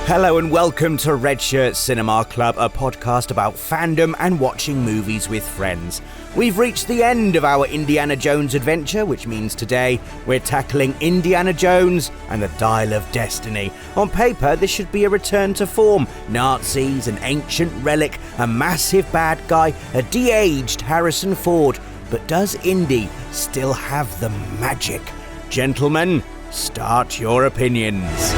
Hello and welcome to Redshirt Cinema Club, a podcast about fandom and watching movies with friends. We've reached the end of our Indiana Jones adventure, which means today we're tackling Indiana Jones and the Dial of Destiny. On paper, this should be a return to form. Nazis, an ancient relic, a massive bad guy, a de-aged Harrison Ford. But does Indy still have the magic? Gentlemen, start your opinions.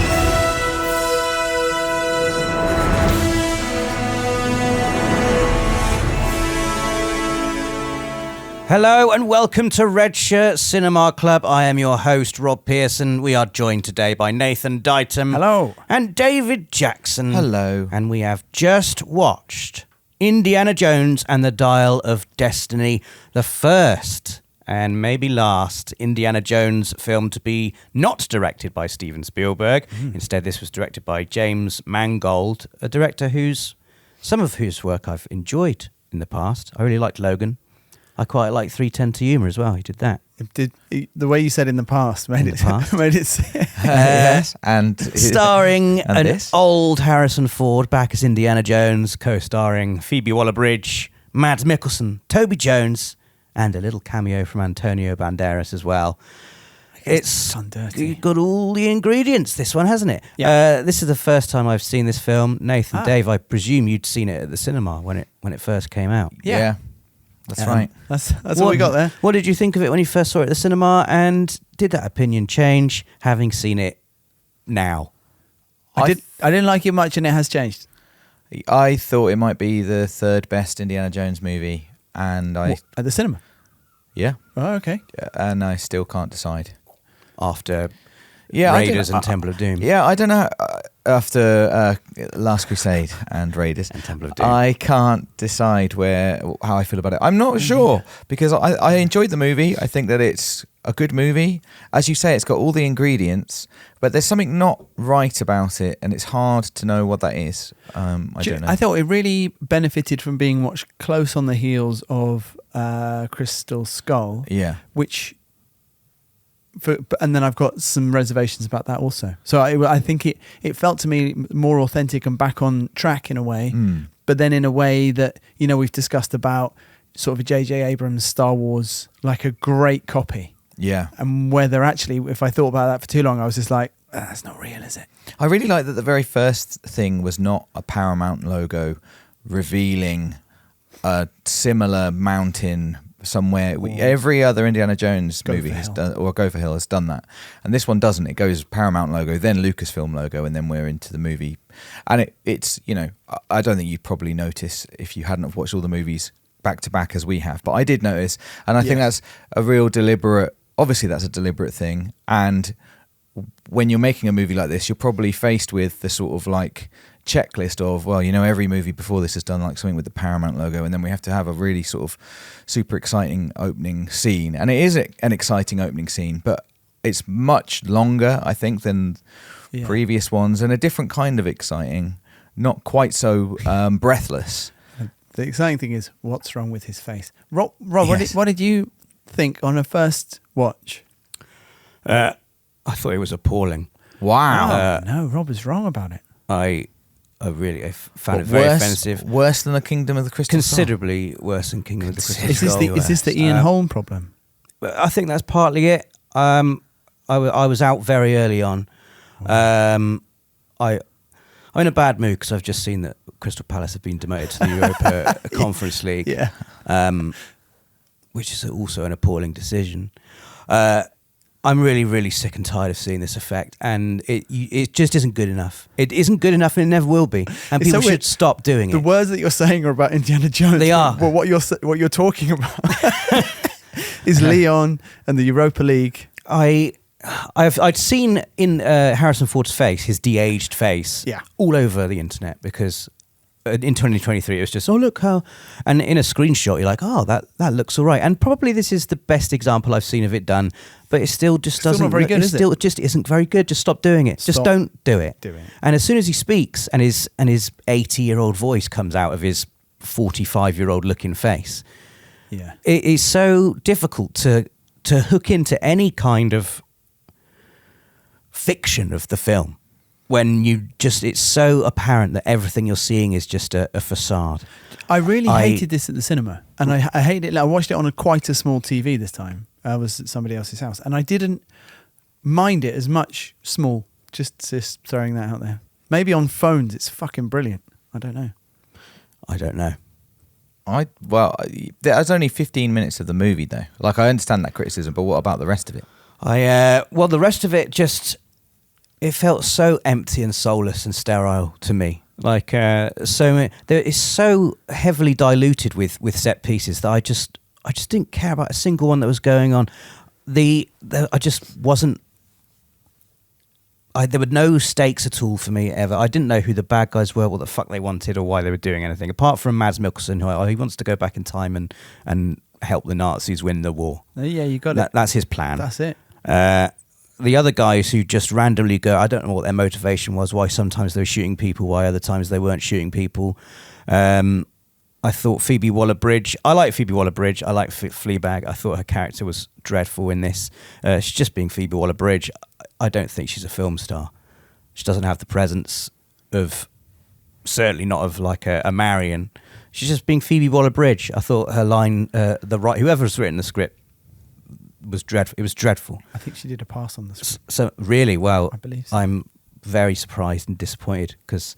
Hello and welcome to Redshirt Cinema Club. I am your host, Rob Pearson. We are joined today by Nathan Dighton. Hello. And David Jackson. Hello. And we have just watched Indiana Jones and the Dial of Destiny, the first and maybe last Indiana Jones film to be not directed by Steven Spielberg. Instead, this was directed by James Mangold, a director some of whose work I've enjoyed in the past. I really liked Logan. I quite like 3:10 to Yuma as well. He did that. The way you said in the past made it Yes, and starring and an old Harrison Ford back as Indiana Jones, co-starring Phoebe Waller-Bridge, Mads Mikkelsen, Toby Jones, and a little cameo from Antonio Banderas as well. It's done dirty. got all the ingredients, this one, hasn't it? Yeah. This is the first time I've seen this film. Nathan, Dave, I presume you'd seen it at the cinema when it first came out. Yeah. That's right. That's what we got there. What did you think of it when you first saw it at the cinema, and did that opinion change having seen it now? I didn't like it much, and it has changed. I thought it might be the third best Indiana Jones movie, and What, at the cinema? yeah, Oh, okay. and I still can't decide. After Yeah, Raiders and Temple of Doom. Yeah, I don't know. After Last Crusade and Raiders And Temple of Doom. I can't decide how I feel about it. I'm not sure because I enjoyed the movie. I think that it's a good movie. As you say, it's got all the ingredients, but there's something not right about it, and it's hard to know what that is. I don't know. I thought it really benefited from being watched close on the heels of Crystal Skull. Yeah. Which... and then I've got some reservations about that also. So I think it felt to me more authentic and back on track in a way, but then in a way that, we've discussed about sort of a J.J. Abrams Star Wars, like a great copy. Yeah. And whether actually, if I thought about that for too long, I was just like, that's not real, is it? I really like that the very first thing was not a Paramount logo revealing a similar mountain somewhere. Every other Indiana Jones movie has done, or Go for Hill has done that, and this one doesn't. It goes Paramount logo, then Lucasfilm logo, and then we're into the movie. And it's I don't think you'd probably notice if you hadn't have watched all the movies back to back as we have, but I did notice, and I think that's a real deliberate. Obviously, that's a deliberate thing, and when you're making a movie like this, you're probably faced with the sort of like checklist of, every movie before this has done like something with the Paramount logo, and then we have to have a really sort of super exciting opening scene, and it is an exciting opening scene, but it's much longer, I think, than previous ones, and a different kind of exciting, not quite so breathless. The exciting thing is what's wrong with his face. Rob, Yes. what did you think on a first watch? I thought it was appalling. Wow. No, Rob is wrong about it. I found it very offensive. Worse than the Kingdom of the Crystal Skull? Considerably worse than Kingdom of the Crystal Skull. Is this the Ian Holm problem? I think that's partly it. I was out very early on. I'm in a bad mood because I've just seen that Crystal Palace have been demoted to the Europa Conference League, which is also an appalling decision. I'm really, really sick and tired of seeing this effect, and it just isn't good enough. It isn't good enough, and it never will be. And people should stop doing it. The words that you're saying are about Indiana Jones. They are. Well, what you're talking about is Leon and the Europa League. I'd seen in Harrison Ford's face, his de-aged face, all over the internet, because in 2023 it was just, look how, and in a screenshot you're like, that looks all right, and probably this is the best example I've seen of it done, but it still just doesn't. Not very good, is it? Just isn't very good. Just stop doing it. Just don't do it. And as soon as he speaks and his 80-year-old voice comes out of his 45-year-old looking face, it is so difficult to hook into any kind of fiction of the film. when it's so apparent that everything you're seeing is just a facade. I really hated this at the cinema, and I hated it. I watched it on quite a small TV this time. I was at somebody else's house, and I didn't mind it as much small. Just throwing that out there. Maybe on phones it's fucking brilliant. I don't know. There's only 15 minutes of the movie though. Like, I understand that criticism, but what about the rest of it? The rest of it it felt so empty and soulless and sterile to me. Like, it's so heavily diluted with set pieces that I just didn't care about a single one that was going on. I just wasn't. There were no stakes at all for me ever. I didn't know who the bad guys were, what the fuck they wanted, or why they were doing anything. Apart from Mads Mikkelsen, who he wants to go back in time and help the Nazis win the war. Yeah, you got it. That's his plan. That's it. The other guys who just randomly go, I don't know what their motivation was, why sometimes they were shooting people, why other times they weren't shooting people. I thought Phoebe Waller-Bridge, I like Phoebe Waller-Bridge, I like Fleabag. I thought her character was dreadful in this. She's just being Phoebe Waller-Bridge. I don't think she's a film star. She doesn't have the presence of, certainly not of like a Marion. She's just being Phoebe Waller-Bridge. I thought her line, whoever's written the script, was dreadful. It was dreadful. I think she did a pass on the script. So really, well, I believe so. I'm very surprised and disappointed because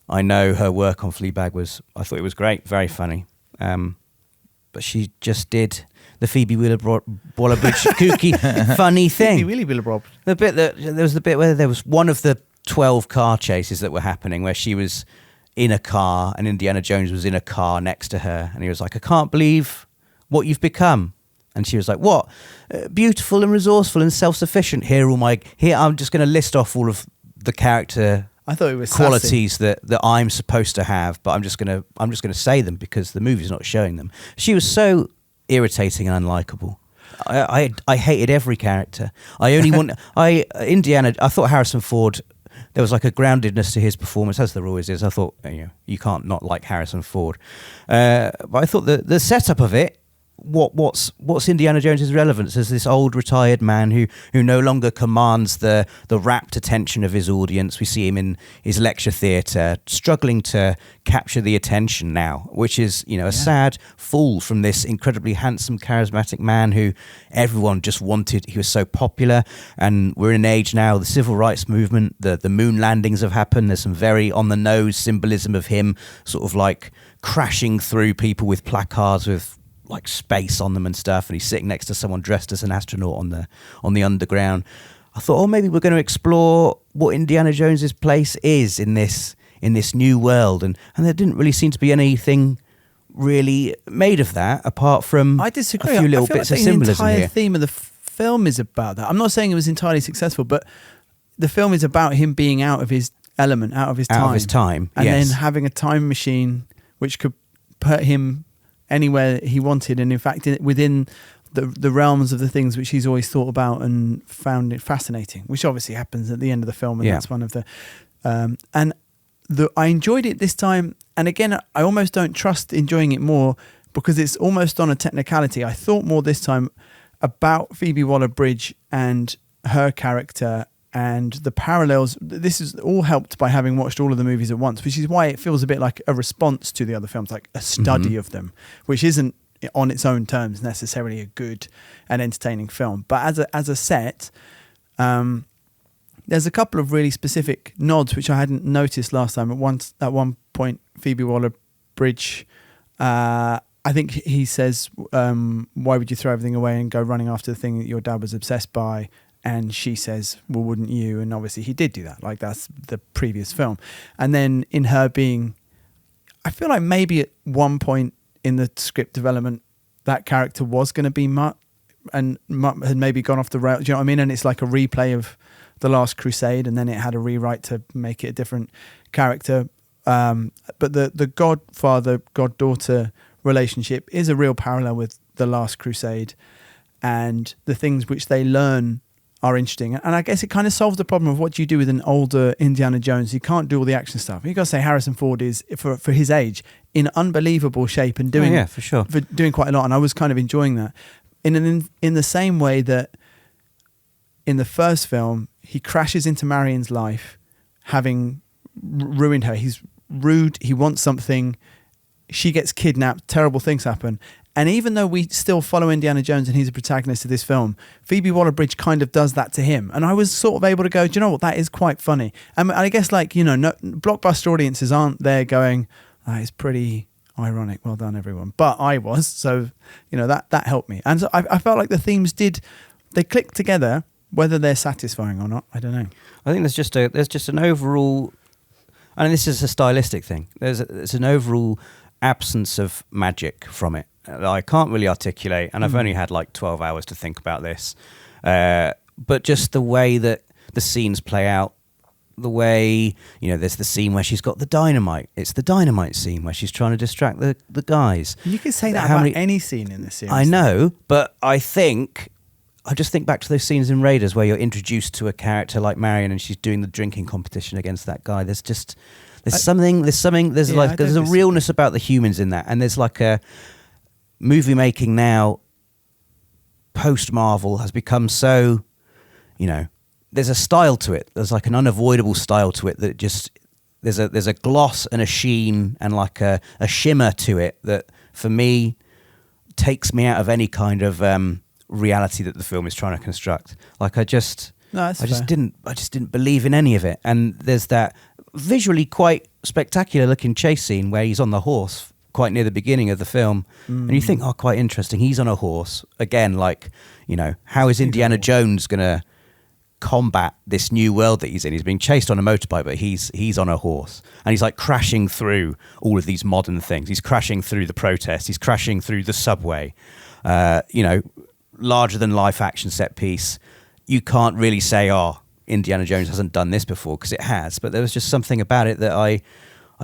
I know her work on Fleabag I thought it was great, very funny. But she just did the Phoebe Waller-Bridge kooky funny thing. Phoebe Waller-Bridge. There was the bit where there was one of the 12 car chases that were happening where she was in a car and Indiana Jones was in a car next to her, and he was like, I can't believe what you've become. And she was like, what? Beautiful and resourceful and self-sufficient. Here I'm just going to list off all of the character I thought it was qualities that I'm supposed to have, but I'm just going to say them because the movie's not showing them. She was so irritating and unlikable. I hated every character. I thought Harrison Ford, there was like a groundedness to his performance, as there always is. I thought, you can't not like Harrison Ford. But I thought the setup of it, what's Indiana Jones's relevance as this old retired man who no longer commands the rapt attention of his audience. We see him in his lecture theatre struggling to capture the attention now, which is a sad fall from this incredibly handsome, charismatic man who everyone just wanted. He was so popular, and we're in an age now, the civil rights movement, the moon landings have happened. There's some very on the nose symbolism of him sort of like crashing through people with placards with like space on them and stuff, and he's sitting next to someone dressed as an astronaut on the underground. I thought, maybe we're going to explore what Indiana Jones's place is in this new world, and there didn't really seem to be anything really made of that apart from I disagree. a few little bits of symbolism the entire here. theme of the film is about that. I'm not saying it was entirely successful, but the film is about him being out of his element, out of his time, and yes. then having a time machine which could put him anywhere he wanted, and in fact within the realms of the things which he's always thought about and found it fascinating, which obviously happens at the end of the film, and that's one of the I enjoyed it this time, and again I almost don't trust enjoying it more because it's almost on a technicality. I thought more this time about Phoebe Waller-Bridge and her character and the parallels. This is all helped by having watched all of the movies at once, which is why it feels a bit like a response to the other films, like a study of them, which isn't on its own terms necessarily a good and entertaining film. But as a set, there's a couple of really specific nods which I hadn't noticed last time. At one point, Phoebe Waller-Bridge, I think he says, why would you throw everything away and go running after the thing that your dad was obsessed by? And she says, well, wouldn't you? And obviously he did do that. Like, that's the previous film. And then in her being, I feel like maybe at one point in the script development, that character was going to be Mutt, and Mutt had maybe gone off the rails. Do you know what I mean? And it's like a replay of The Last Crusade, and then it had a rewrite to make it a different character. But the godfather, goddaughter relationship is a real parallel with The Last Crusade, and the things which they learn are interesting. And I guess it kind of solves the problem of what do you do with an older Indiana Jones. You can't do all the action stuff. You've got to say Harrison Ford is, for his age, in unbelievable shape and doing for sure. doing quite a lot. And I was kind of enjoying that. In the same way that in the first film, he crashes into Marion's life having ruined her. He's rude. He wants something. She gets kidnapped. Terrible things happen. And even though we still follow Indiana Jones and he's a protagonist of this film, Phoebe Waller-Bridge kind of does that to him. And I was sort of able to go, do you know what? That is quite funny. And I guess, like, you know, no, blockbuster audiences aren't there going, that is pretty ironic. Well done, everyone. But I was. So, you know, that helped me. And so I felt like the themes they click together. Whether they're satisfying or not, I don't know. I think there's just an overall, and this is a stylistic thing. There's an overall absence of magic from it. I can't really articulate, and I've only had like 12 hours to think about this. But just the way that the scenes play out, the way, you know, there's the scene where she's got the dynamite. It's the dynamite scene where she's trying to distract the guys. You could say that about any scene in this series. I know, but I just think back to those scenes in Raiders where you're introduced to a character like Marion and she's doing the drinking competition against that guy. There's a realness about the humans in that, and there's like a movie making now post Marvel has become so, you know, there's a style to it. There's like an unavoidable style to it that just there's a gloss and a sheen and like a shimmer to it that for me takes me out of any kind of reality that the film is trying to construct. Like I just didn't believe in any of it. And there's that visually quite spectacular looking chase scene where he's on the horse quite near the beginning of the film, and you think, oh, quite interesting. He's on a horse again. Like, you know, how is Indiana Jones gonna combat this new world that he's in? He's being chased on a motorbike, but he's on a horse, and he's like crashing through all of these modern things. He's crashing through the protest. He's crashing through the subway. You know, larger than life action set piece. You can't really say, oh, Indiana Jones hasn't done this before, because it has. But there was just something about it that I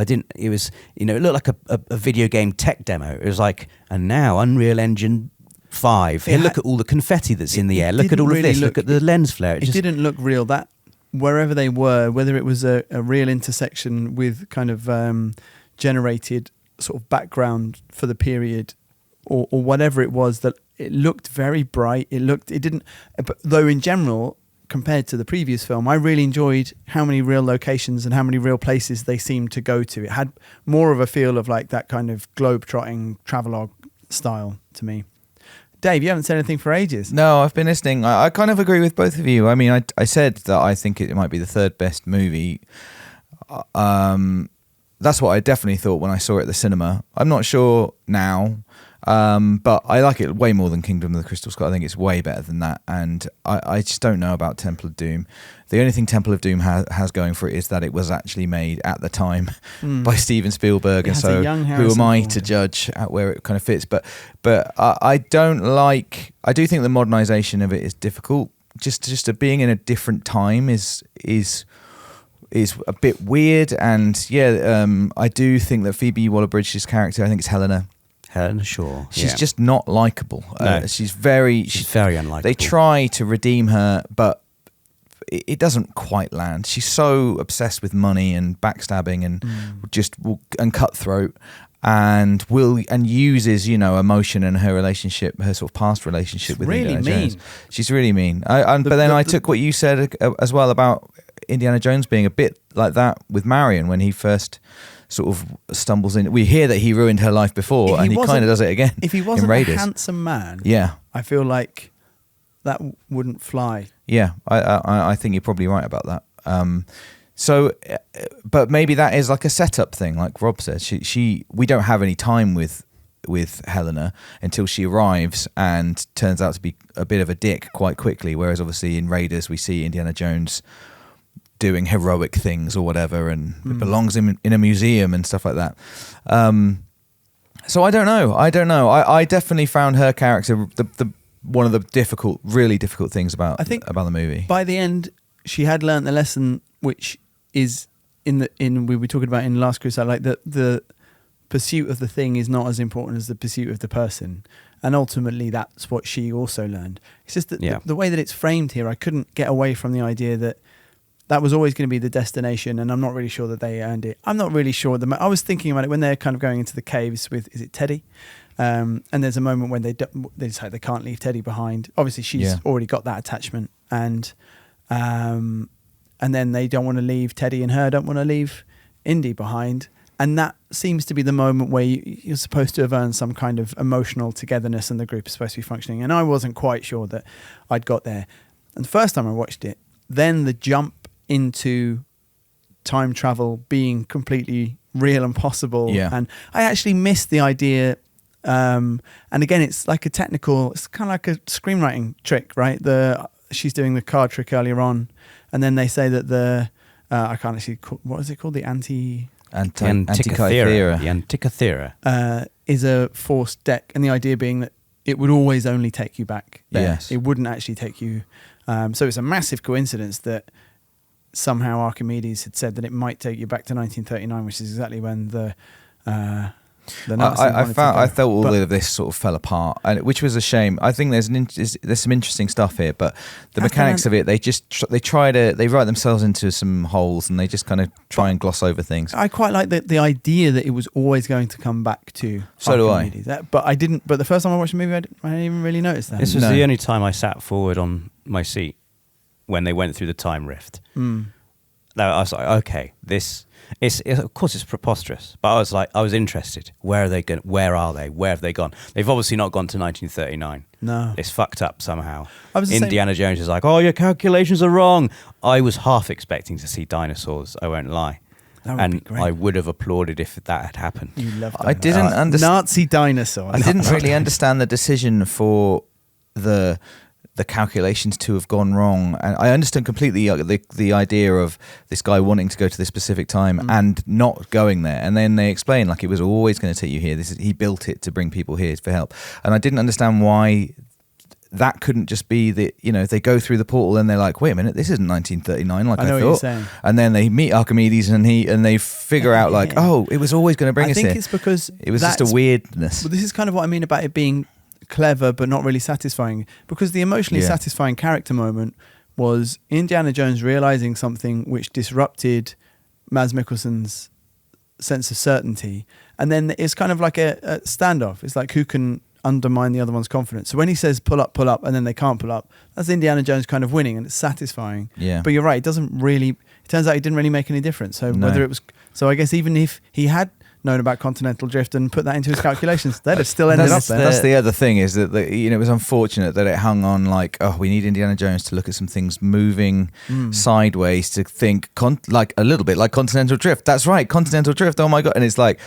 didn't. It was, you know, it looked like a video game tech demo. It was like, and now Unreal Engine 5. Here, look at all the confetti that's in the air. Look at all of this. Look at the lens flare. It didn't look real. That wherever they were, whether it was a real intersection with kind of generated sort of background for the period, or whatever it was, that it looked very bright. It didn't. Though in general, compared to the previous film, I really enjoyed how many real locations and how many real places they seemed to go to. It had more of a feel of like that kind of globe-trotting travelogue style to me. Dave, you haven't said anything for ages. No, I've been listening. I kind of agree with both of you. I mean, I said that I think it might be the third best movie. That's what I definitely thought when I saw it at the cinema. I'm not sure now. But I like it way more than Kingdom of the Crystal Skull. I think it's way better than that, and I just don't know about Temple of Doom. The only thing Temple of Doom has going for it is that it was actually made at the time by Steven Spielberg, and so who am I to judge at where it kind of fits? But I don't like. I do think the modernization of it is difficult. Just being in a different time is a bit weird, and I do think that Phoebe Waller-Bridge's character, I think it's Helena Shaw. She's just not likable. No. She's very unlikable. They try to redeem her, but it doesn't quite land. She's so obsessed with money and backstabbing and cutthroat, and uses, you know, emotion and her relationship, her sort of past relationship with Indiana Jones. She's really mean. But then I took what you said as well about Indiana Jones being a bit like that with Marion when he first sort of stumbles in. We hear that he ruined her life before, and he kind of does it again. If he wasn't a handsome man, I feel like that wouldn't fly. Yeah, I think you're probably right about that. So, but maybe that is like a setup thing, like Rob says. We don't have any time with Helena until she arrives and turns out to be a bit of a dick quite quickly. Whereas obviously in Raiders we see Indiana Jones doing heroic things or whatever, and it belongs in a museum and stuff like that. So I don't know. I definitely found her character the one of the really difficult things about the movie. By the end, she had learnt the lesson, which is we were talking about in Last Crusade, like the pursuit of the thing is not as important as the pursuit of the person. And ultimately, that's what she also learned. It's just that the way that it's framed here, I couldn't get away from the idea that was always going to be the destination, and I'm not really sure that they earned it. I'm not really sure. I was thinking about it when they're kind of going into the caves with, is it Teddy? And there's a moment when they decide they can't leave Teddy behind. Obviously, she's already got that attachment, and and then they don't want to leave Teddy, and her don't want to leave Indy behind. And that seems to be the moment where you're supposed to have earned some kind of emotional togetherness and the group is supposed to be functioning. And I wasn't quite sure that I'd got there. And the first time I watched it, then the jump into time travel being completely real and possible. Yeah. And I actually missed the idea. And again, it's like it's kind of like a screenwriting trick, right? She's doing the card trick earlier on. And then they say that I can't actually what is it called? The Antikythera. The Antikythera. Is a forced deck, and the idea being that it would always only take you back there. Yes. It wouldn't actually take you. So it's a massive coincidence that somehow Archimedes had said that it might take you back to 1939, which is exactly when the I felt all of this sort of fell apart, which was a shame. I think there's some interesting stuff here, but the mechanics of it, they write themselves into some holes, and they just kind of try and gloss over things. I quite like the idea that it was always going to come back to. So Archimedes. do I. But I didn't. But the first time I watched the movie, I didn't even really notice that. This was the only time I sat forward on my seat when they went through the time rift. Mm. I was like, okay, this. Of course, it's preposterous, but I was interested. Where are they going? Where are they? Where have they gone? They've obviously not gone to 1939. No, it's fucked up somehow. Indiana Jones is like, oh, your calculations are wrong. I was half expecting to see dinosaurs. I won't lie, be great. I would have applauded if that had happened. You love. I didn't understand Nazi dinosaurs. I didn't really understand the decision for the calculations to have gone wrong, and I understand completely the idea of this guy wanting to go to this specific time and not going there, and then they explain like it was always going to take you here. He built it to bring people here for help, and I didn't understand why that couldn't just be that. They go through the portal and they're like, wait a minute, this isn't 1939 like I know thought. what you're saying. And then they meet Archimedes and they figure out like, oh, it was always going to bring us here. I think it's because it was just a weirdness. But this is kind of what I mean about it being clever but not really satisfying, because the emotionally satisfying character moment was Indiana Jones realizing something which disrupted Mads Mikkelsen's sense of certainty, and then it's kind of like a standoff. It's like who can undermine the other one's confidence. So when he says pull up, and then they can't pull up, that's Indiana Jones kind of winning, and it's satisfying. Yeah. But you're right, it turns out it didn't really make any difference. So whether it was, so I guess even if he had known about continental drift and put that into his calculations, they'd have still ended up there. That's the other thing, is that it was unfortunate that it hung on like, oh, we need Indiana Jones to look at some things moving sideways to think like a little bit like continental drift. That's right, continental drift. Oh my god! And it's like,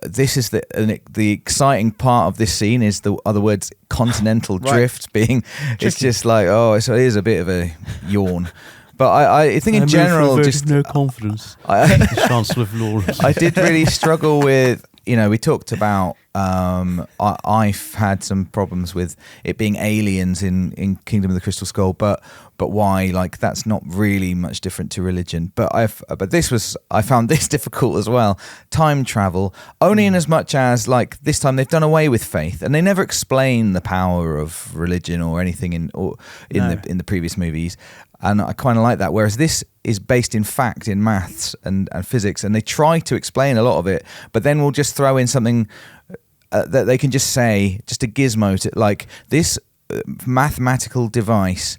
this is the exciting part of this scene is the other words continental drift being. It's just like, oh, so it is a bit of a yawn. But I think in general, just no confidence. The Chancellor of Lawrence. I did really struggle with. We talked about. I've had some problems with it being aliens in Kingdom of the Crystal Skull, but why? Like that's not really much different to religion. But I found this difficult as well. Time travel, only in as much as like this time they've done away with faith, and they never explain the power of religion or anything in the previous movies. And I kind of like that. Whereas this is based in fact in maths and physics, and they try to explain a lot of it, but then we'll just throw in something that they can just say, just a gizmo to like this mathematical device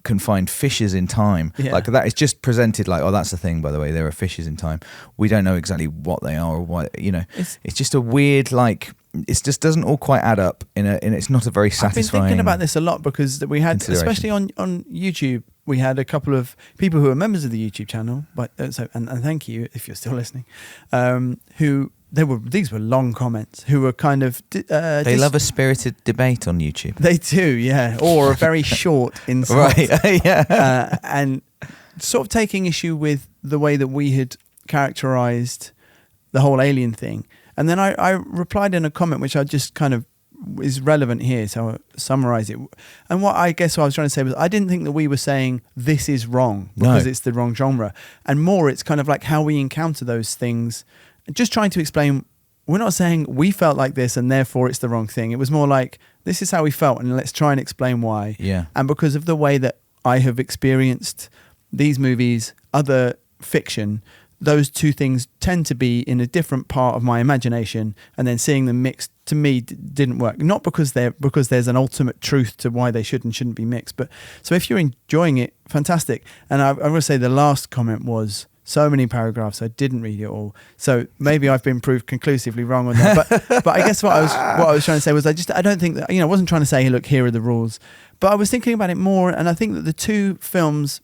can find fissures in time. Like that is just presented like, oh, that's the thing, by the way, there are fissures in time. We don't know exactly what they are or what, it's just a weird, like, it just doesn't all quite add up in it's not a very satisfying. I've been thinking about this a lot because we had, especially on YouTube, we had a couple of people who are members of the YouTube channel, but and thank you if you're still listening, these were long comments, who were kind of they love a spirited debate on YouTube. They do, yeah, or a very short insight, right? Yeah, and sort of taking issue with the way that we had characterized the whole alien thing. And then I replied in a comment which I just kind of is relevant here, so I'll summarize it. And what I guess what I was trying to say was I didn't think that we were saying this is wrong because it's the wrong genre, and more it's kind of like how we encounter those things. Just trying to explain, we're not saying we felt like this and therefore it's the wrong thing. It was more like, this is how we felt and let's try and explain why. Yeah. And because of the way that I have experienced these movies, other fiction, those two things tend to be in a different part of my imagination, and then seeing them mixed to me didn't work. Not because there's an ultimate truth to why they should and shouldn't be mixed, but so if you're enjoying it, fantastic. And I'm going to say the last comment was so many paragraphs, I didn't read it all. So maybe I've been proved conclusively wrong on that. But I guess what I was trying to say was I don't think that, I wasn't trying to say, hey, look, here are the rules. But I was thinking about it more, and I think that the two films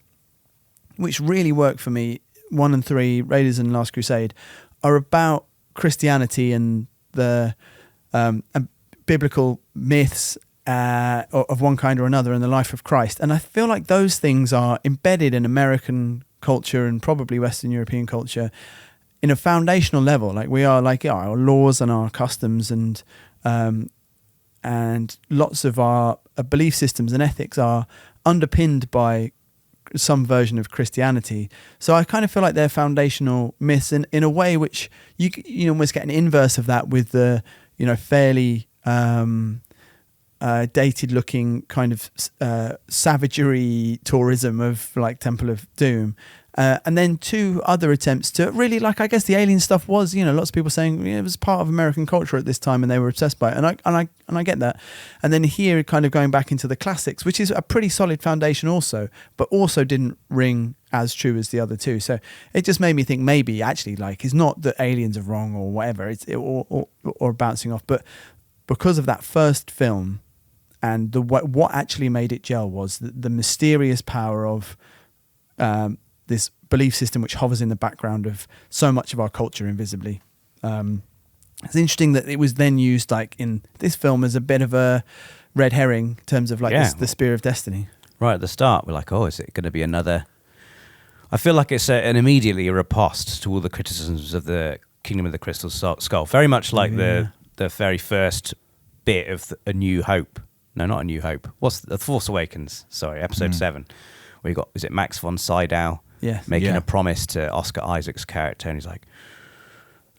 which really work for me, 1 and 3, Raiders and Last Crusade, are about Christianity and the biblical myths of one kind or another in the life of Christ. And I feel like those things are embedded in American culture and probably Western European culture in a foundational level. Like we are, like our laws and our customs and lots of our belief systems and ethics are underpinned by some version of Christianity. So I kind of feel like they're foundational myths in a way which you almost get an inverse of that with the fairly dated looking kind of savagery tourism of like Temple of Doom. And then 2 other attempts to really, like, I guess the alien stuff was, lots of people saying it was part of American culture at this time and they were obsessed by it. And I get that. And then here kind of going back into the classics, which is a pretty solid foundation also, but also didn't ring as true as the other 2. So it just made me think maybe actually, like, it's not that aliens are wrong or whatever, or bouncing off, but because of that first film and what actually made it gel was the mysterious power of this belief system which hovers in the background of so much of our culture invisibly. It's interesting that it was then used like in this film as a bit of a red herring in terms of like the Spear of Destiny. Right at the start, we're like, oh, is it going to be another... I feel like it's an immediately a riposte to all the criticisms of the Kingdom of the Crystal Skull. Very much like the very first bit of A New Hope. No, not A New Hope. What's The Force Awakens? Sorry, episode 7. Where you got, is it Max von Sydow? Making a promise to Oscar Isaac's character, and he's like,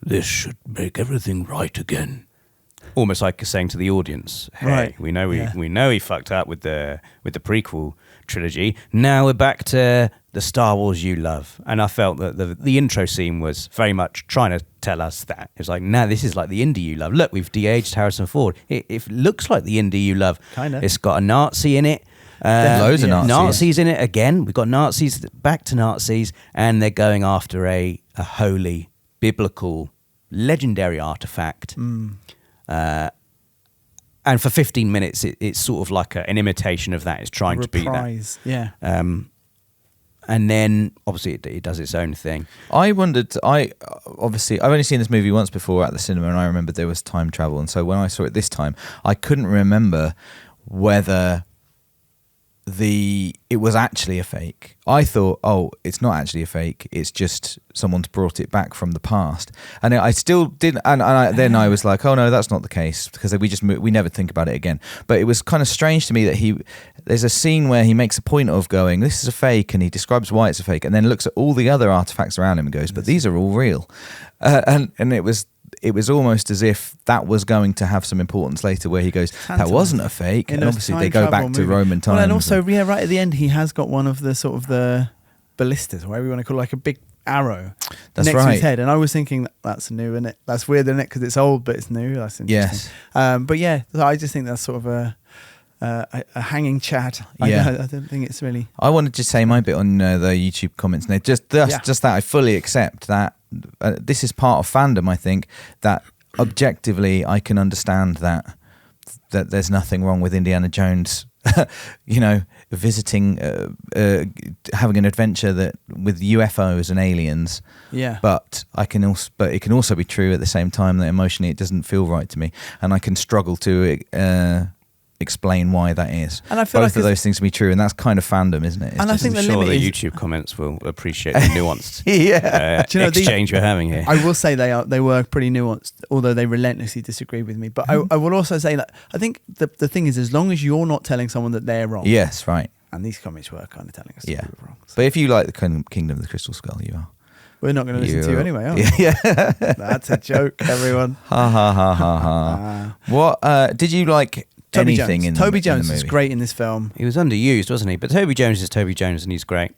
"This should make everything right again." Almost like saying to the audience, "Hey, we know he fucked up with the prequel trilogy. Now we're back to the Star Wars you love." And I felt that the intro scene was very much trying to tell us that. It was like, "Now this is like the Indy you love. Look, we've de-aged Harrison Ford. It looks like the Indy you love. Kinda. It's got a Nazi in it." Loads of Nazis in it again. We've got Nazis, back to Nazis, and they're going after a holy, biblical, legendary artifact. And for 15 minutes, it's sort of like an imitation of that. It's trying to be that. Yeah. And then, obviously, it does its own thing. I wondered, I've only seen this movie once before at the cinema, and I remember there was time travel. And so when I saw it this time, I couldn't remember whether it was actually a fake. I thought, oh, it's not actually a fake. It's just someone's brought it back from the past. And I still didn't. And then I was like, oh no, that's not the case, because we never think about it again. But it was kind of strange to me that there's a scene where he makes a point of going, this is a fake, and he describes why it's a fake, and then looks at all the other artifacts around him and goes, but these are all real. And it was almost as if that was going to have some importance later, where he goes, that wasn't a fake. And obviously they go back to Roman times. Well, and also, right at the end, he has got one of the sort of the ballistas, or whatever you want to call it, like a big arrow next to his head. And I was thinking, that's new, isn't it? That's weird, isn't it? Because it's old, but it's new. That's interesting. Yes. But yeah, I just think that's sort of a hanging chat. Yeah. I don't think it's really... I wanted to say my bit on the YouTube comments. And just that I fully accept that this is part of fandom, I think, that objectively I can understand that there's nothing wrong with Indiana Jones, visiting, having an adventure with UFOs and aliens. Yeah. But it can also be true at the same time that emotionally it doesn't feel right to me, and I can struggle to explain why that is. And I feel both of those things can be true, and that's kind of fandom, isn't it? And I think the YouTube comments will appreciate the nuanced exchange we're having here. I will say they were pretty nuanced, although they relentlessly disagree with me. But I will also say that I think the thing is, as long as you're not telling someone that they're wrong. Yes, right. And these comments were kind of telling us that we were wrong. So. But if you like the Kingdom of the Crystal Skull, you are. We're not going to listen to you anyway, are we? Yeah. That's a joke, everyone. Ha ha ha ha ha. What did you like? Toby anything Jones. in Toby the Jones movie? is great in this film. He was underused, wasn't he? But Toby Jones is Toby Jones, and he's great.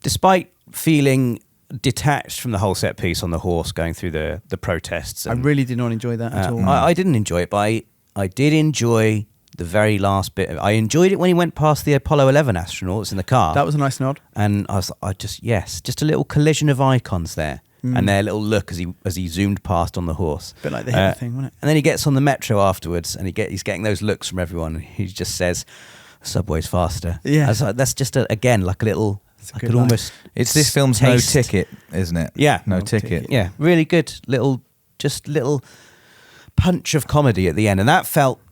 Despite feeling detached from the whole set piece on the horse going through the protests. I really did not enjoy that at all. I didn't enjoy it, but I did enjoy the very last bit. I enjoyed it when he went past the Apollo 11 astronauts in the car. That was a nice nod. And just a little collision of icons there. And their little look as he zoomed past on the horse. A bit like the Hitler thing, wasn't it? And then he gets on the metro afterwards, and he's getting those looks from everyone. And he just says, "The subway's faster." Yeah, that's just again like a little. I could almost. It's this film's taste. No Ticket, isn't it? Yeah, No Ticket. Yeah, really good little punch of comedy at the end, and that felt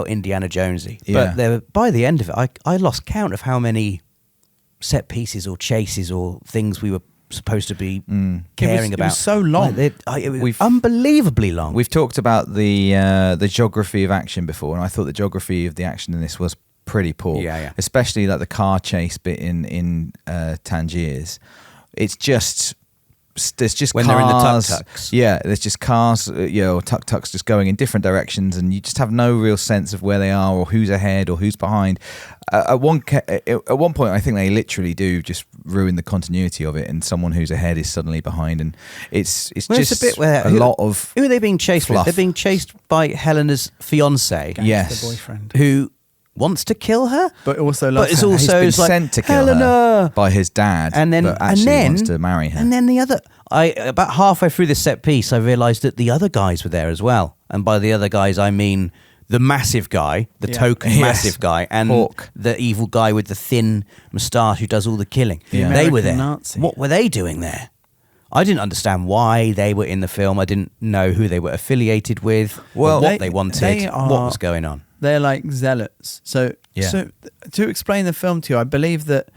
Indiana Jonesy. Yeah. But by the end of it, I lost count of how many set pieces or chases or things we were supposed to be caring about. It was so long. It was unbelievably long. We've talked about the geography of action before, and I thought the geography of the action in this was pretty poor. Yeah. Especially like the car chase bit in Tangiers. It's just there's just when cars, they're in the tuk-tuks. Yeah, there's just cars, or tuk-tuks just going in different directions, and you just have no real sense of where they are or who's ahead or who's behind. At one point, I think they literally do just ruin the continuity of it, and someone who's ahead is suddenly behind, and it's just a bit where lot of who are they being chased fluff. with? They're being chased by Helena's fiance, Yes. The boyfriend. who wants to kill her, But also loves it's her. also He's been it's like, sent to kill Helena! her by his dad, and then but actually wants to marry her. And then the other, about halfway through this set piece, I realised that the other guys were there as well. And by the other guys, I mean the massive guy, the token Yes. massive guy, and Hawk. the evil guy with the thin moustache who does all the killing. Yeah. They were American there. Nazi. What were they doing there? I didn't understand why they were in the film. I didn't know who they were affiliated with, Well, or what they wanted, they what are- was going on. They're like zealots. So to explain the film to you, I believe that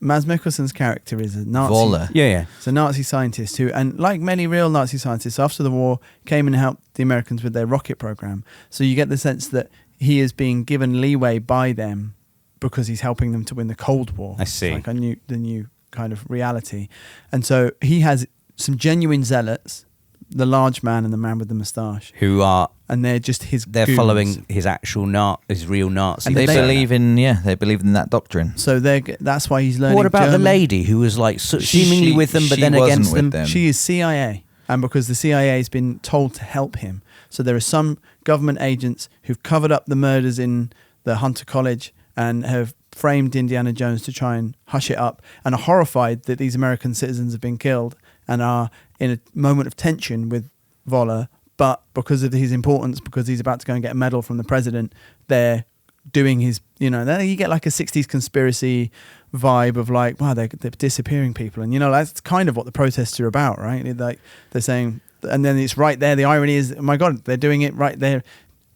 Mads Mikkelsen's character is a Nazi. Voller. Yeah. It's a Nazi scientist who, and like many real Nazi scientists, after the war came and helped the Americans with their rocket program. So you get the sense that he is being given leeway by them because he's helping them to win the Cold War. I see. It's like the new kind of reality. And so he has some genuine zealots, the large man and the man with the moustache, Who are and they're just his they're goons. following his actual his real Nazi. And They they- believe in that doctrine. So that's why he's learning What about the German. lady who was like seemingly with them, but she then wasn't against with them? them. She is CIA, and because the CIA has been told to help him. So there are some government agents who've covered up the murders in the Hunter College and have framed Indiana Jones to try and hush it up, and are horrified that these American citizens have been killed and are in a moment of tension with Voller. But because of his importance, because he's about to go and get a medal from the president, they're doing his, then you get like a 60s conspiracy vibe of like, wow, they're disappearing people. And, that's kind of what the protests are about, right? They're saying, and then it's right there. The irony is, oh my God, they're doing it right there,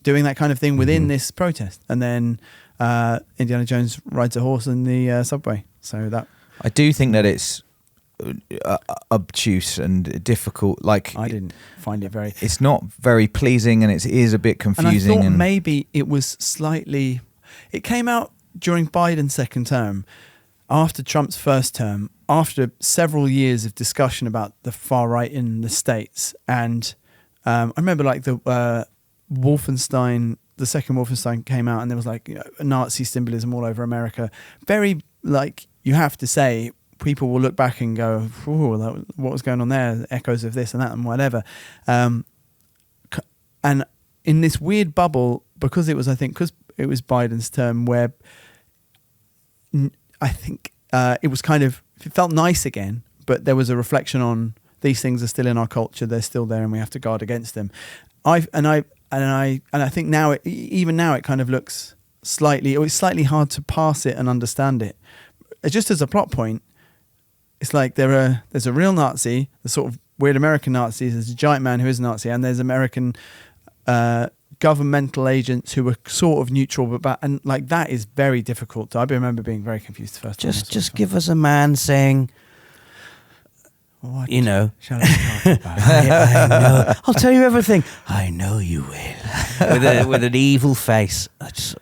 doing that kind of thing within this protest. And then Indiana Jones rides a horse in the subway. So that... I do think that it's obtuse and difficult. Like, I didn't find it very... It's not very pleasing, and it is a bit confusing. And I thought maybe it was slightly... It came out during Biden's second term, after Trump's first term, after several years of discussion about the far right in the States. And I remember like the Wolfenstein, the second Wolfenstein came out, and there was like Nazi symbolism all over America. Very, like, you have to say... people will look back and go, what was going on there? Echoes of this and that and whatever. And in this weird bubble, because it was Biden's term, where I think it was kind of, it felt nice again, but there was a reflection on these things are still in our culture, they're still there, and we have to guard against them. I think now, even now, it kind of looks it's slightly hard to pass it and understand it. Just as a plot point, it's like there's a real Nazi, the sort of weird American Nazis, there's a giant man who is a Nazi, and there's American governmental agents who were sort of neutral, and like that is very difficult. I remember being very confused the first time. Just give us a man saying, what shall I talk about? I know. I'll tell you everything. I know you will. with an evil face. What shall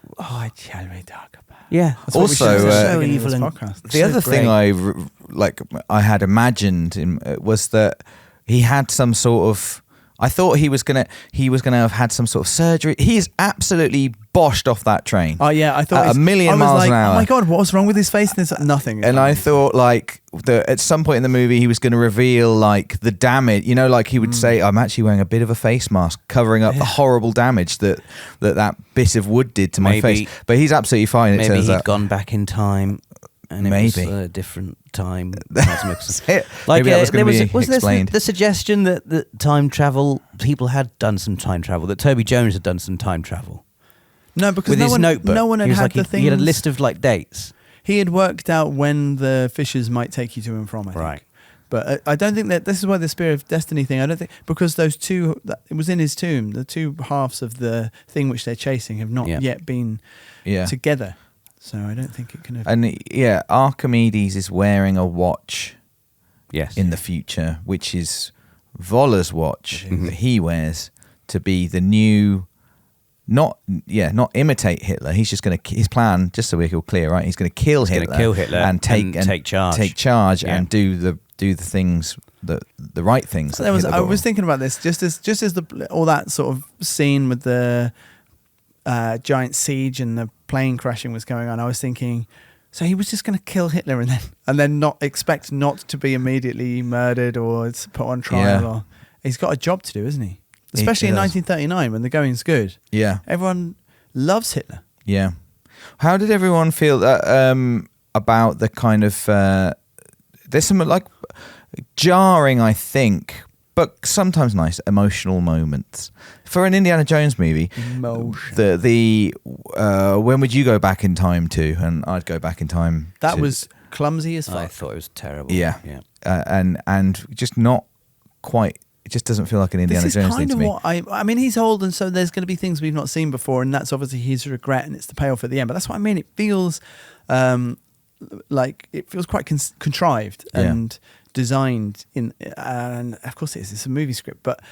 we talk about? Yeah. That's what we should Also, say at so the beginning of this evil. podcast. The other thing I had imagined was that he had some sort of I thought he was gonna have had some sort of surgery. He is absolutely boshed off that train. Oh yeah, I thought at a million miles an hour. Oh my god, what's wrong with his face? And there's nothing. And I thought like at some point in the movie he was going to reveal like the damage. You know, like he would say, "I'm actually wearing a bit of a face mask, covering up the horrible damage that bit of wood did to my face." But he's absolutely fine. Maybe he'd gone back in time. And it was a different time. Like, maybe that was going to be explained. The suggestion that time travel, people had done some time travel, that Toby Jones had done some time travel. No, because with his notebook. No one had had the things. He had a list of like dates. He had worked out when the fishes might take you to and from, I think. Right. But I don't think that this is why the Spear of Destiny thing, I don't think, because those two, it was in his tomb, the two halves of the thing which they're chasing have not yet been together. So I don't think it can have... And Archimedes is wearing a watch in the future, which is Voller's watch that he wears to be the new... Not imitate Hitler. He's just going to... His plan, just so we're all clear, right? He's going to kill Hitler and take charge and do the things... The right things. So I was thinking about this just as all that sort of scene with the giant siege and the plane crashing was going on. I was thinking, so he was just going to kill Hitler and then not expect not to be immediately murdered or put on trial. Yeah. Or he's got a job to do, isn't he? Especially in 1939 when the going's good. Yeah, everyone loves Hitler. Yeah. How did everyone feel about the kind of? There's some like jarring, I think, but sometimes nice emotional moments for an Indiana Jones movie. Emotion. When would you go back in time to? And I'd go back in time. That was clumsy as fuck. I thought it was terrible. Yeah. And just not quite. It just doesn't feel like an Indiana Jones thing to me. I mean, he's old, and so there's going to be things we've not seen before, and that's obviously his regret, and it's the payoff at the end. But that's what I mean. It feels like it feels quite contrived and designed and of course it's a movie script, but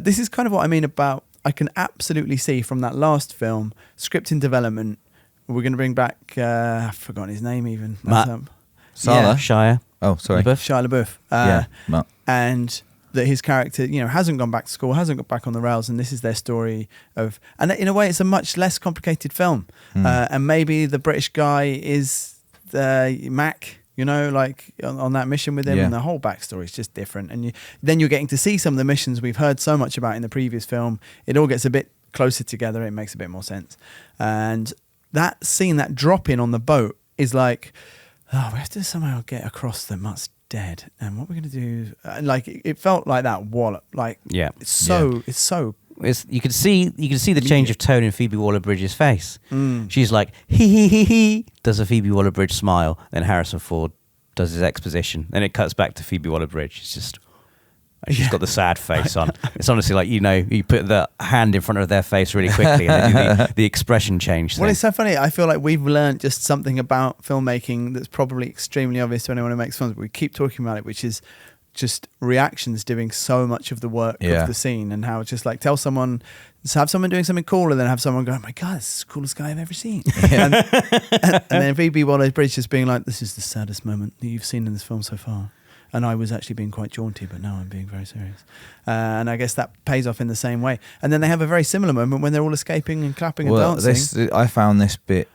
this is kind of what I mean about, I can absolutely see from that last film, script in development, we're going to bring back I've forgotten his name even. Shia. Oh, sorry. Shia LaBeouf. And that his character, hasn't gone back to school, hasn't got back on the rails, and this is their story of, and in a way it's a much less complicated film. And maybe the British guy is Mac, like on that mission with him, and the whole backstory is just different. And then you're getting to see some of the missions we've heard so much about in the previous film. It all gets a bit closer together. It makes a bit more sense. And that scene, that drop in on the boat, is like, we have to somehow get across that Mutt's dead, and what we're going to do? Like it felt like that wallop. Like it's so. You could see the change of tone in Phoebe Waller-Bridge's face. She's like he does a Phoebe Waller-Bridge smile, then Harrison Ford does his exposition, then it cuts back to Phoebe Waller-Bridge. It's just she's got the sad face on. It's honestly like you put the hand in front of their face really quickly, and then do the expression change. Well, it's so funny. I feel like we've learned just something about filmmaking that's probably extremely obvious to anyone who makes films, but we keep talking about it, which is just reactions doing so much of the work of the scene, and how it's just like have someone doing something cool and then have someone go, oh my god, this is the coolest guy I've ever seen. and then Phoebe Waller-Bridge just being like, this is the saddest moment that you've seen in this film so far, and I was actually being quite jaunty, but now I'm being very serious. And I guess that pays off in the same way. And then they have a very similar moment when they're all escaping and clapping and dancing. I found this bit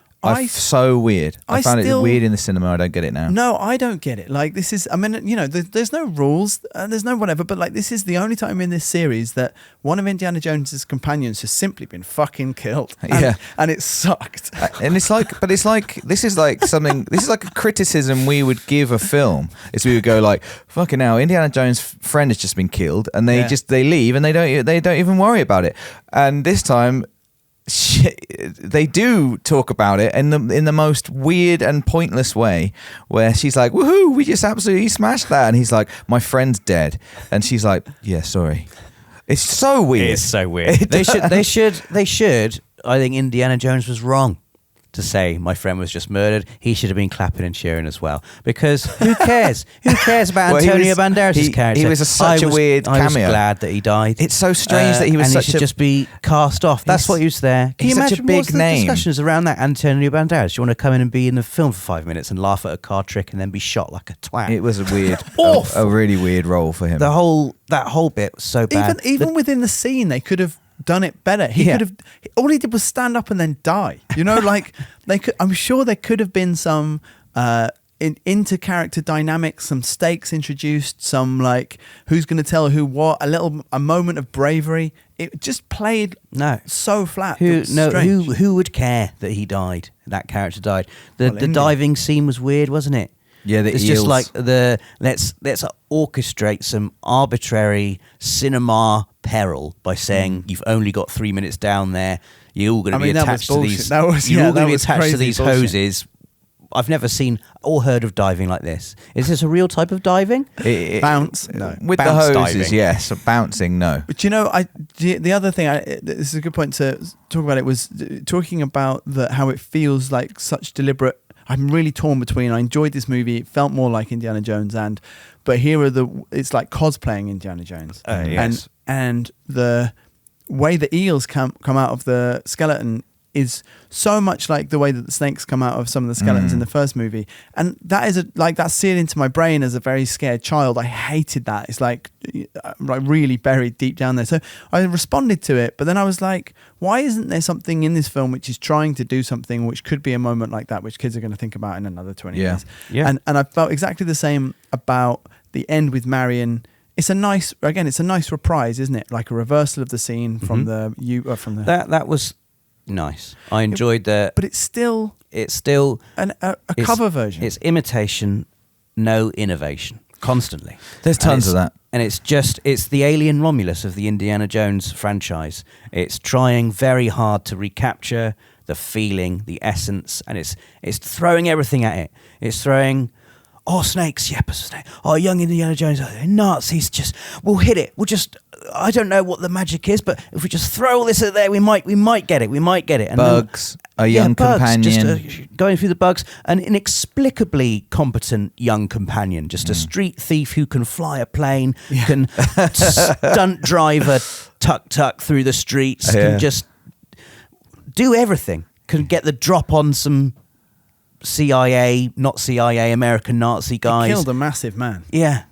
so weird. I found it weird in the cinema. I don't get it now. No, I don't get it. Like, this is, I mean, there's no rules, there's no whatever, but like, this is the only time in this series that one of Indiana Jones's companions has simply been fucking killed. And it sucked. And this is like a criticism we would give a film. Is we would go like, fucking hell, Indiana Jones' friend has just been killed, and they leave and they don't even worry about it. And this time, they do talk about it in the most weird and pointless way, where she's like, woohoo, we just absolutely smashed that, and he's like, my friend's dead, and she's like, yeah, sorry. It's so weird. It's so weird. They should I think Indiana Jones was wrong. to say my friend was just murdered, he should have been clapping and cheering as well. Because who cares? Who cares about Antonio Banderas' character? He was such a weird cameo. I was glad that he died. It's so strange that he was and such he should just be cast off. That's what he was there. Can you such a imagine big what's the name. discussions around that? Antonio Banderas, do you want to come in and be in the film for 5 minutes and laugh at a card trick and then be shot like a twat? It was a weird, Awful. a really weird role for him. That whole bit was so bad. Even within the scene, they could have done it better. He could have. All he did was stand up and then die. You know, like they could. I'm sure there could have been some into character dynamics, some stakes introduced, some like who's going to tell who what, a moment of bravery. It just played so flat. Who would care that he died? That character died. The diving scene was weird, wasn't it? Yeah, it's just like let's orchestrate some arbitrary cinema peril by saying you've only got 3 minutes down there. You're all going to be attached to these. You're all going to be attached to these hoses. I've never seen or heard of diving like this. Is this a real type of diving? Bounce, no. With Bounce the hoses, diving. yes. Bouncing, no. But you know, the other thing, this is a good point to talk about. It was talking about how it feels like such deliberate. I'm really torn between. I enjoyed this movie. It felt more like Indiana Jones, but here are it's like cosplaying Indiana Jones. Yes. And the way the eels come out of the skeleton is so much like the way that the snakes come out of some of the skeletons in the first movie, and that is that's seared into my brain as a very scared child. I hated that. It's like really buried deep down there. So I responded to it, but then I was like, why isn't there something in this film which is trying to do something which could be a moment like that, which kids are going to think about in another 20 years? Yeah. And I felt exactly the same about the end with Marion. It's a nice reprise, isn't it? Like a reversal of the scene from that was nice. I enjoyed that, but it's still a cover version. It's imitation, no innovation. Constantly, there's tons of that, and it's the Alien Romulus of the Indiana Jones franchise. It's trying very hard to recapture the feeling, the essence, and it's throwing everything at it. It's throwing. Oh, snakes, yep, a snake. Oh, young Indiana Jones, Nazis, we'll hit it. I don't know what the magic is, but if we just throw all this at there, we might get it. And bugs, a young companion. Just going through the bugs, an inexplicably competent young companion, just a street thief who can fly a plane, can stunt drive a tuk-tuk through the streets, can just do everything, can get the drop on some CIA, not CIA, American Nazi guys. He killed a massive man. Yeah.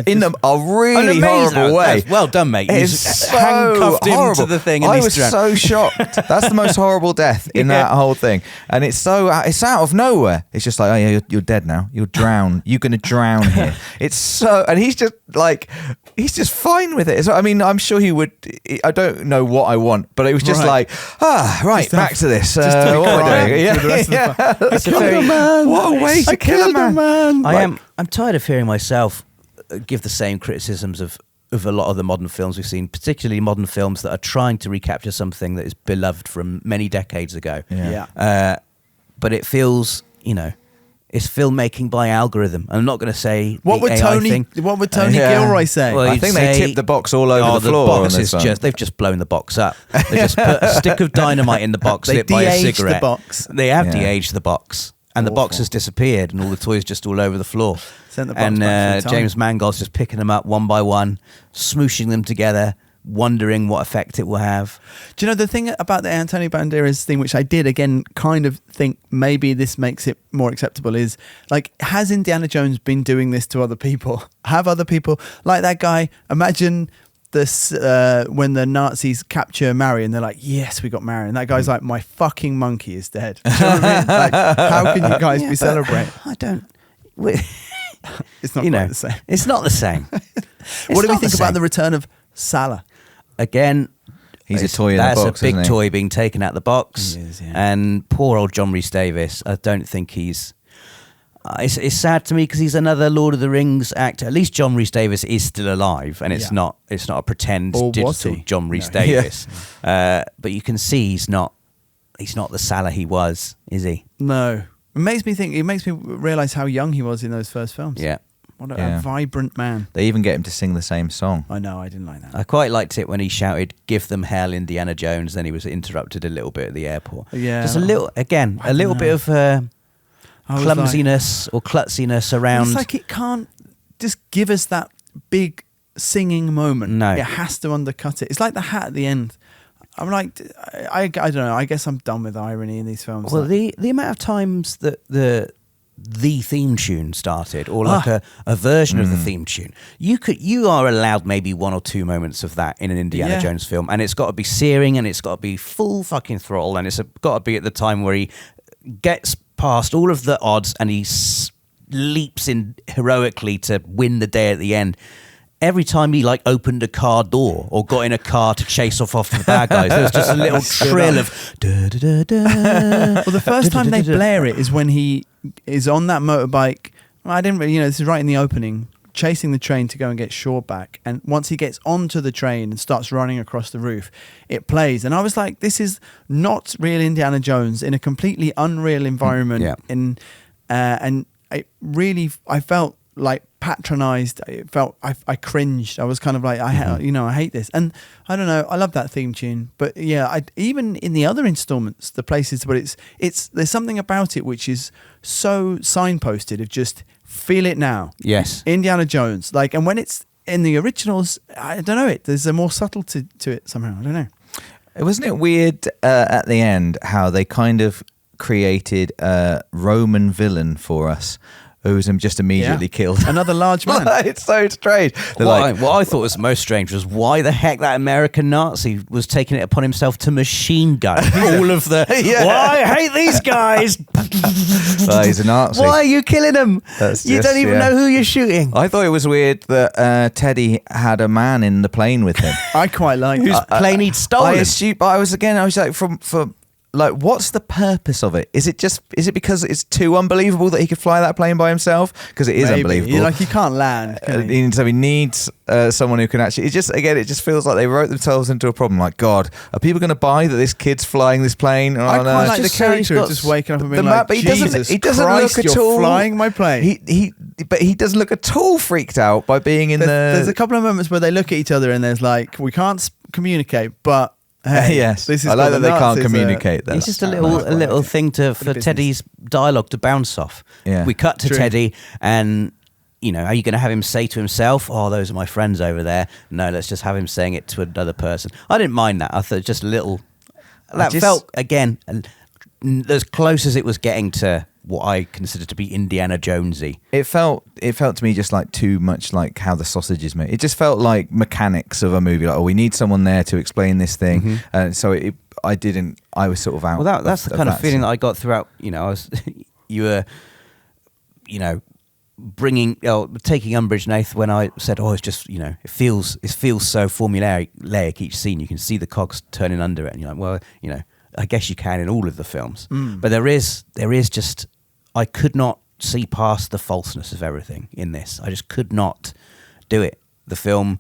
In a really horrible way. Well done, mate. It's so handcuffed horrible. him to the thing. I was so shocked. That's the most horrible death in that whole thing. And it's out of nowhere. It's just like, oh yeah, you're dead now. You'll drown. You're going to drown here. It's so, and he's just fine with it. So, I mean, I'm sure he would. I don't know what I want, but it was just right, back to this. What am I doing? Yeah. It's what a way to kill a man. I'm tired of hearing myself give the same criticisms of a lot of the modern films we've seen, particularly modern films that are trying to recapture something that is beloved from many decades ago. But it feels, it's filmmaking by algorithm. I'm not going to say what would Tony Gilroy say? Well, I think they tipped the box all over the floor. Box is they've just blown the box up. They just put a stick of dynamite in the box lit by a cigarette. The box. They have de-aged the box. And the box has disappeared, and all the toys just all over the floor. And James Mangold's just picking them up one by one, smooshing them together, wondering what effect it will have. Do you know the thing about the Antonio Banderas thing, which I did again kind of think maybe this makes it more acceptable, is like, has Indiana Jones been doing this to other people? Have other people like that guy? Imagine this when the Nazis capture Marion, they're like, yes, we got Marion. That guy's like, my fucking monkey is dead. Do you know what I mean? Like, how can you guys be celebrating? I don't. It's not quite the same. It's not the same. What do we think about the return of Salah? Again, he's a toy in the box. That's a big toy being taken out of the box. He is, yeah. And poor old John Rhys Davies, I don't think he's. It's sad to me because he's another Lord of the Rings actor. At least John Rhys Davies is still alive, and it's not a pretend digital John Rhys Davies. But you can see he's not the Salah he was, is he? No. It makes me realise how young he was in those first films. Yeah. What a vibrant man. They even get him to sing the same song. I know, I didn't like that. I quite liked it when he shouted, "Give them hell, Indiana Jones." Then he was interrupted a little bit at the airport. Yeah. Just a little bit of clumsiness or klutziness around. It's like it can't just give us that big singing moment. No. It has to undercut it. It's like the hat at the end. I'm like, I don't know. I guess I'm done with irony in these films. Well, the amount of times that the theme tune started, or like a version of the theme tune, you are allowed maybe 1 or 2 moments of that in an Indiana Jones film, and it's got to be searing, and it's got to be full fucking throttle, and it's got to be at the time where he gets past all of the odds and he leaps in heroically to win the day at the end. Every time he like opened a car door or got in a car to chase off the bad guys, there was just a little trill of da, da, da, da. Well, the first time they blare it is when he is on that motorbike. I didn't really, this is right in the opening, chasing the train to go and get Shaw back. And once he gets onto the train and starts running across the roof, it plays. And I was like, this is not real Indiana Jones in a completely unreal environment. Yeah. And I felt like patronized. It felt I cringed. I was kind of like I hate this, and I don't know, I love that theme tune, but even in the other installments, the places where it's there's something about it which is so signposted of just feel it now. Yes, Indiana Jones, like, and when it's in the originals, I don't know, there's a more subtlety to it somehow. I don't know. Wasn't it weird at the end how they kind of created a Roman villain for us, who's just immediately killed? Another large man. It's so strange. What I thought was most strange was why the heck that American Nazi was taking it upon himself to machine gun all of the. Well, I hate these guys. Well, he's a Nazi. Why are you killing them? You don't even know who you're shooting. I thought it was weird that Teddy had a man in the plane with him. I quite like whose plane he'd stolen. I was like, like, what's the purpose of it? Is it because it's too unbelievable that he could fly that plane by himself? Because it is unbelievable. Like, he can't land. So he needs someone who can actually. It just feels like they wrote themselves into a problem. Like, God, are people going to buy that this kid's flying this plane? I quite like the character of just waking up and being like, Jesus Christ, look at you're all flying my plane. But he doesn't look at all freaked out by being in There's a couple of moments where they look at each other and there's like, we can't communicate, but. Hey, yes, this is I like that they can't communicate. It's just a little thing for Teddy's dialogue to bounce off. Yeah. We cut to Teddy, and are you going to have him say to himself, "Oh, those are my friends over there"? No, let's just have him saying it to another person. I didn't mind that. I thought just a little. That felt again as close as it was getting to what I consider to be Indiana Jonesy. It felt to me just like too much like how the sausage is made. It just felt like mechanics of a movie. Like, we need someone there to explain this thing. And so I was sort of out. Well, that's the kind of feeling that I got throughout. You were, taking umbrage, Nath, when I said, "Oh, it's just it feels so formulaic each scene. You can see the cogs turning under it," and you're like, "Well, I guess you can in all of the films, but there is just I could not see past the falseness of everything in this. I just could not do it. The film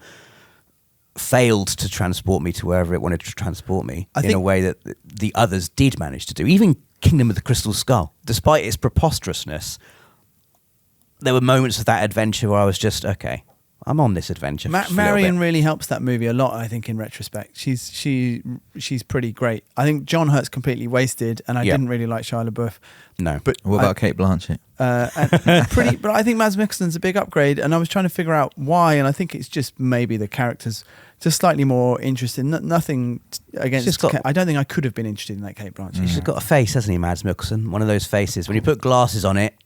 failed to transport me to wherever it wanted to transport me in a way that the others did manage to do. Even Kingdom of the Crystal Skull, despite its preposterousness, there were moments of that adventure where I was just, okay, I'm on this adventure. Marion really helps that movie a lot, I think, in retrospect. She's pretty great. I think John Hurt's completely wasted, and I didn't really like Shia LaBeouf. No. But what about Cate Blanchett? But I think Mads Mikkelsen's a big upgrade, and I was trying to figure out why, and I think it's just maybe the character's just slightly more interesting. Nothing against. I don't think I could have been interested in that Cate Blanchett. He's got a face, hasn't he, Mads Mikkelsen? One of those faces. When you put glasses on it,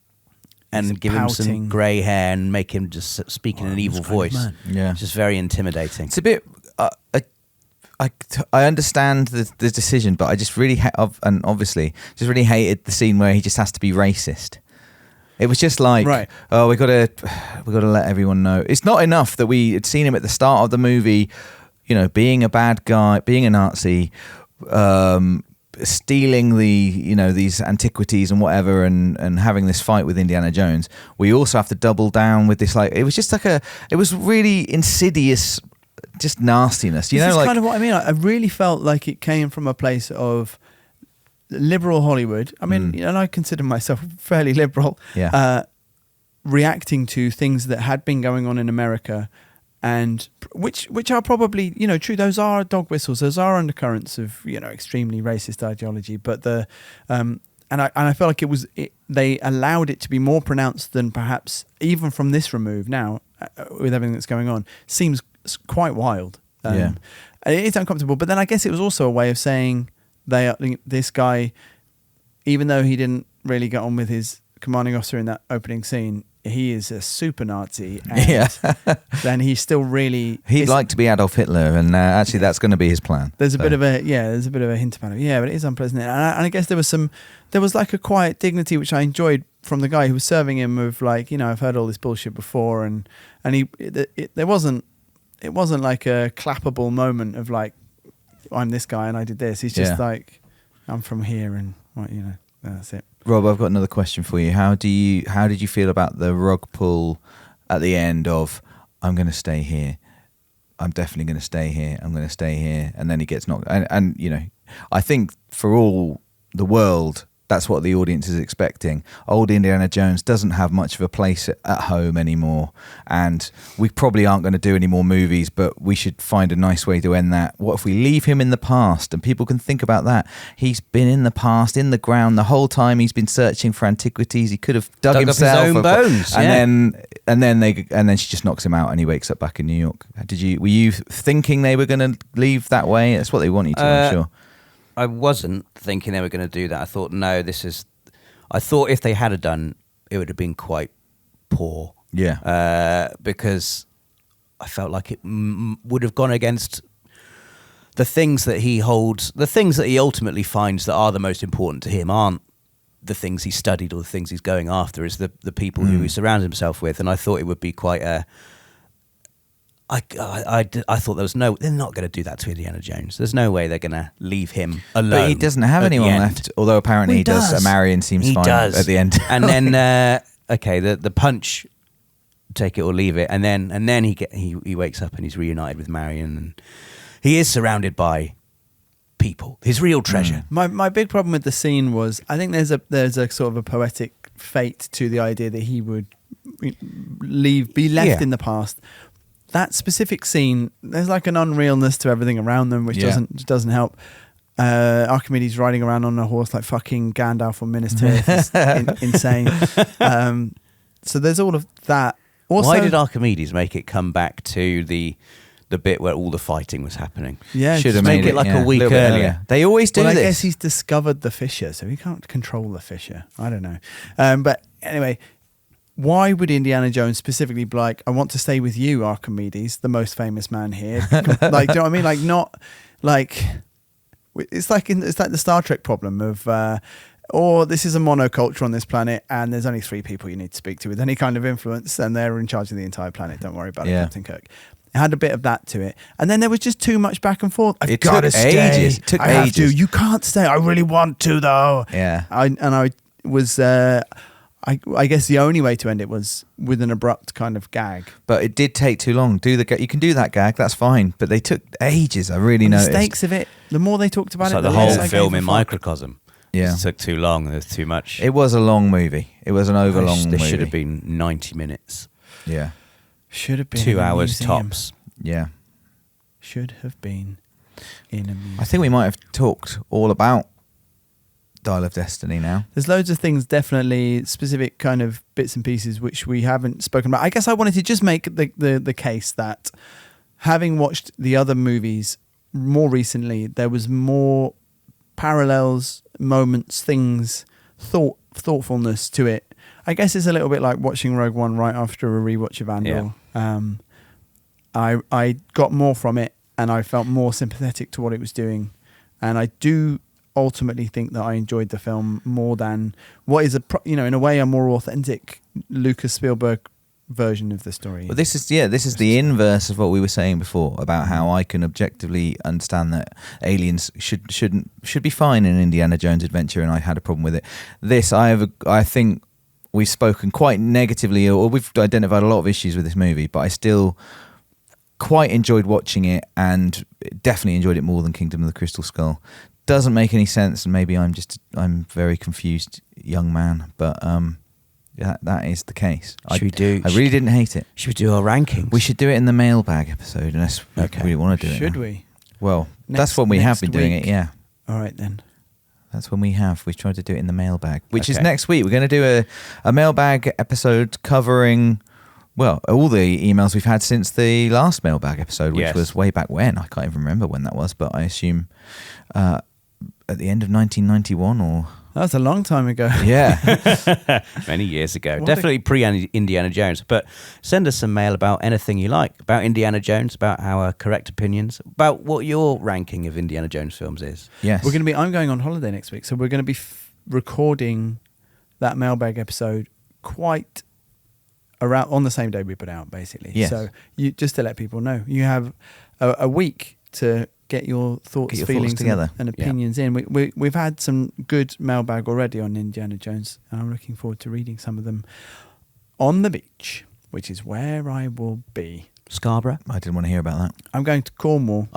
and give him some grey hair and make him just speak in an evil voice. Yeah. It's just very intimidating. It's a bit... I understand the decision, but I just really... and obviously, just really hated the scene where he just has to be racist. It was just like, oh, we got to let everyone know. It's not enough that we had seen him at the start of the movie, being a bad guy, being a Nazi, stealing these antiquities and whatever, and having this fight with Indiana Jones. We also have to double down with this, like, it was just like it was really insidious, just nastiness. This is kind of what I mean. I really felt like it came from a place of liberal Hollywood. I mean, and I consider myself fairly liberal. Yeah. reacting to things that had been going on in America, and which are probably, you know, true. Those are dog whistles. Those are undercurrents of, you know, extremely racist ideology. But and I felt like they allowed it to be more pronounced than perhaps even from this remove now, with everything that's going on, seems quite wild. It's uncomfortable. But then I guess it was also a way of saying this guy, even though he didn't really get on with his commanding officer in that opening scene, he is a super Nazi, and then he's still really... He'd like to be Adolf Hitler, and actually that's going to be his plan. There's a bit of a hint about it. Yeah, but it is unpleasant. And I guess there was like a quiet dignity which I enjoyed from the guy who was serving him, of like, you know, I've heard all this bullshit before, and it wasn't like a clappable moment of like, I'm this guy and I did this. He's just like, I'm from here, and what, you know, that's it. Rob, I've got another question for you. How did you feel about the rug pull at the end of, I'm going to stay here, I'm definitely going to stay here, I'm going to stay here, and then he gets knocked, and you know, I think for all the world, that's what the audience is expecting. Old Indiana Jones doesn't have much of a place at home anymore, and we probably aren't going to do any more movies, but we should find a nice way to end that. What if we leave him in the past, and people can think about that? He's been in the past, in the ground, the whole time he's been searching for antiquities. He could have dug himself up his own bones, and then she just knocks him out, and he wakes up back in New York. Were you thinking they were going to leave that way? That's what they want you to, I'm sure. I wasn't thinking they were going to do that. I thought, no, I thought if they had done, it would have been quite poor. Yeah. Because I felt like it would have gone against the things that he holds, the things that he ultimately finds that are the most important to him aren't the things he studied or the things he's going after, is the people who he surrounds himself with. And I thought it would be quite I thought they're not going to do that to Indiana Jones. There's no way they're going to leave him alone. But he doesn't have anyone left, although apparently he does. Marion seems fine at the end. And then, the punch, take it or leave it, and then he wakes up and he's reunited with Marion, and he is surrounded by people, his real treasure. My big problem with the scene was, I think there's a sort of a poetic fate to the idea that he would be left in the past. That specific scene, there's like an unrealness to everything around them, which doesn't help. Archimedes riding around on a horse like fucking Gandalf or Minas Tirith is insane. So there's all of that. Also, why did Archimedes make it come back to the bit where all the fighting was happening? Yeah, should have made it like a week earlier. They always do this. I guess he's discovered the fissure, so he can't control the fissure. I don't know. But anyway, why would Indiana Jones specifically be like, I want to stay with you, Archimedes, the most famous man here? Like, do you know what I mean? Like, not like, it's like the Star Trek problem of, this is a monoculture on this planet, and there's only 3 people you need to speak to with any kind of influence, and they're in charge of the entire planet. Don't worry about it, Captain Kirk. It had a bit of that to it, and then there was just too much back and forth. I've got to stay. Ages. It took I ages. have to. You can't stay. I really want to, though. Yeah. I was. I guess the only way to end it was with an abrupt kind of gag. But it did take too long. You can do that gag, that's fine. But they took ages. I really noticed. The stakes of it. The more they talked about it's it, like the whole film in microcosm. Yeah, it took too long. There's too much. It was a long movie. It was an overlong movie. This should have been 90 minutes. Yeah, should have been 2 hours tops. Yeah, should have been in a museum. I think we might have talked all about Dial of Destiny now. There's loads of things, definitely specific kind of bits and pieces which we haven't spoken about. I guess I wanted to just make the case that, having watched the other movies more recently, there was more parallels, moments, things, thoughtfulness to it. I guess it's a little bit like watching Rogue One right after a rewatch of Andor. I got more from it, and I felt more sympathetic to what it was doing, and I do ultimately think that I enjoyed the film more than what is in a way a more authentic Lucas Spielberg version of the story. Well, this is the inverse of what we were saying before about how I can objectively understand that aliens should be fine in Indiana Jones Adventure, and I had a problem with it. This I think we've spoken quite negatively, or we've identified a lot of issues with this movie, but I still quite enjoyed watching it, and definitely enjoyed it more than Kingdom of the Crystal Skull. Doesn't make any sense, and maybe I'm very confused young man, but that is the case. I really didn't hate it. Should we do our rankings? We should do it in the mailbag episode, unless we really want to do it. Should now. we? Well, that's when we have been doing it. Yeah. All right then. That's when we tried to do it in the mailbag, which is next week. We're going to do a mailbag episode covering, well, all the emails we've had since the last mailbag episode, which was way back when. I can't even remember when that was, but I assume at the end of 1991 or... That was a long time ago. Yeah. Many years ago. Definitely pre-Indiana Jones. But send us some mail about anything you like, about Indiana Jones, about our correct opinions, about what your ranking of Indiana Jones films is. Yes. I'm going on holiday next week, so we're going to be recording that mailbag episode quite around on the same day we put out, basically. Yes. So just to let people know, you have a week to get your thoughts, feelings together, and opinions in. We've had some good mailbag already on Indiana Jones, and I'm looking forward to reading some of them on the beach, which is where I will be. Scarborough? I didn't want to hear about that. I'm going to Cornwall.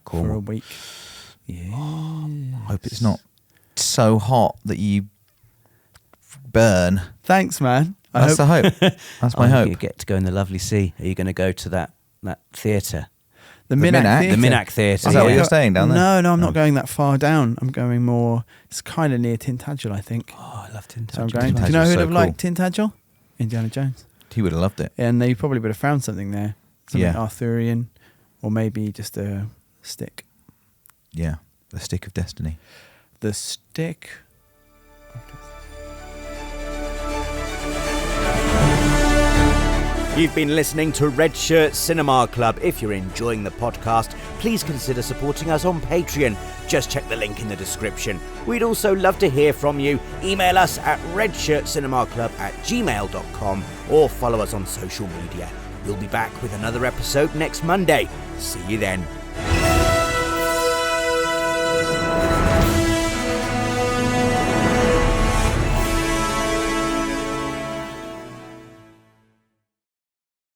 Cornwall. For a week. Yeah. Hope it's not so hot that you burn. Thanks, man. That's the hope. That's my hope. You get to go in the lovely sea. Are you going to go to that theatre? The Minack The Minack Theatre. Is that what you're staying down there? No, I'm not going that far down. I'm going more... It's kind of near Tintagel, I think. Oh, I love Tintagel. So I'm going. Do you know who'd have liked Tintagel? Indiana Jones. He would have loved it. And they probably would have found something there. Something Yeah. Arthurian, or maybe just a stick. Yeah. The Stick of Destiny. The stick... You've been listening to Redshirt Cinema Club. If you're enjoying the podcast, please consider supporting us on Patreon. Just check the link in the description. We'd also love to hear from you. Email us at redshirtcinemaclub@gmail.com or follow us on social media. We'll be back with another episode next Monday. See you then.